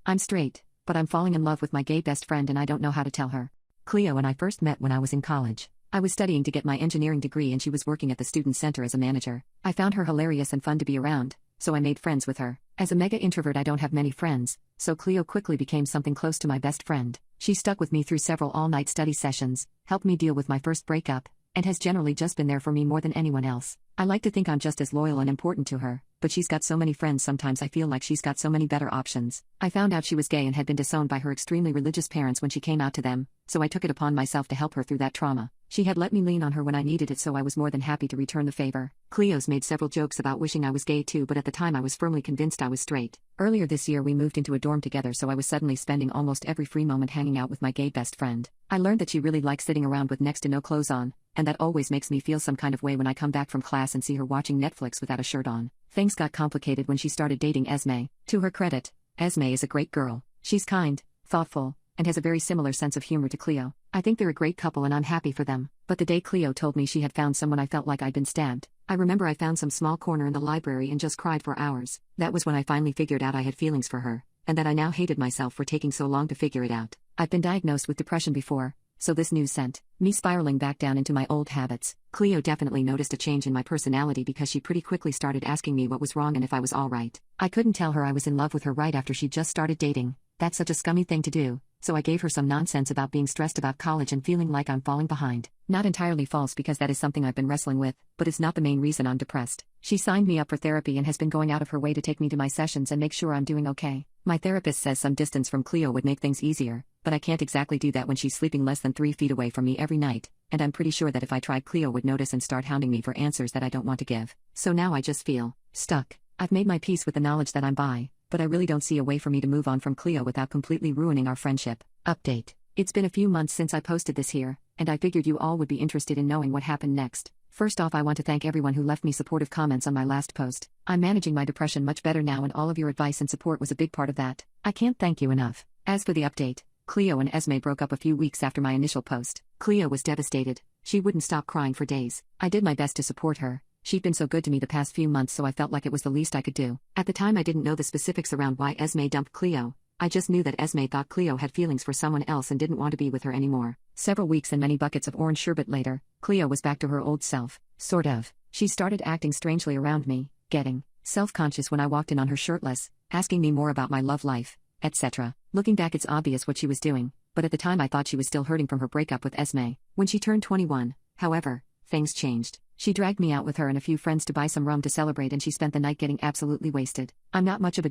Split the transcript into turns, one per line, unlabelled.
I'm straight, but I'm falling in love with my gay best friend and I don't know how to tell her. Cleo and I first met when I was in college. I was studying to get my engineering degree and she was working at the student center as a manager. I found her hilarious and fun to be around, so I made friends with her. As a mega introvert, I don't have many friends, so Cleo quickly became something close to my best friend. She stuck with me through several all-night study sessions, helped me deal with my first breakup, and has generally just been there for me more than anyone else. I like to think I'm just as loyal and important to her, but she's got so many friends sometimes I feel like she's got so many better options. I found out she was gay and had been disowned by her extremely religious parents when she came out to them, so I took it upon myself to help her through that trauma. She had let me lean on her when I needed it, so I was more than happy to return the favor. Cleo's made several jokes about wishing I was gay too, but at the time I was firmly convinced I was straight. Earlier this year we moved into a dorm together, so I was suddenly spending almost every free moment hanging out with my gay best friend. I learned that she really likes sitting around with next to no clothes on, and that always makes me feel some kind of way when I come back from class and see her watching Netflix without a shirt on. Things got complicated when she started dating Esme. To her credit, Esme is a great girl. She's kind, thoughtful, and has a very similar sense of humor to Cleo. I think they're a great couple and I'm happy for them. But the day Cleo told me she had found someone, I felt like I'd been stabbed. I remember I found some small corner in the library and just cried for hours. That was when I finally figured out I had feelings for her, and that I now hated myself for taking so long to figure it out. I've been diagnosed with depression before, so this news sent me spiraling back down into my old habits. Cleo definitely noticed a change in my personality because she pretty quickly started asking me what was wrong and if I was alright. I couldn't tell her I was in love with her right after she just started dating. That's such a scummy thing to do, so I gave her some nonsense about being stressed about college and feeling like I'm falling behind. Not entirely false because that is something I've been wrestling with, but it's not the main reason I'm depressed. She signed me up for therapy and has been going out of her way to take me to my sessions and make sure I'm doing okay. My therapist says some distance from Cleo would make things easier, but I can't exactly do that when she's sleeping less than 3 feet away from me every night, and I'm pretty sure that if I tried, Cleo would notice and start hounding me for answers that I don't want to give. So now I just feel stuck. I've made my peace with the knowledge that I'm bi, but I really don't see a way for me to move on from Cleo without completely ruining our friendship. Update. It's been a few months since I posted this here, and I figured you all would be interested in knowing what happened next. First off, I want to thank everyone who left me supportive comments on my last post. I'm managing my depression much better now, and all of your advice and support was a big part of that. I can't thank you enough. As for the update, Cleo and Esme broke up a few weeks after my initial post. Cleo was devastated. She wouldn't stop crying for days. I did my best to support her. She'd been so good to me the past few months, so I felt like it was the least I could do. At the time I didn't know the specifics around why Esme dumped Cleo. I just knew that Esme thought Cleo had feelings for someone else and didn't want to be with her anymore. Several weeks and many buckets of orange sherbet later, Cleo was back to her old self. Sort of. She started acting strangely around me, getting self-conscious when I walked in on her shirtless, asking me more about my love life, etc. Looking back, it's obvious what she was doing, but at the time I thought she was still hurting from her breakup with Esme. When she turned 21, however, things changed. She dragged me out with her and a few friends to buy some rum to celebrate, and she spent the night getting absolutely wasted. I'm not much of a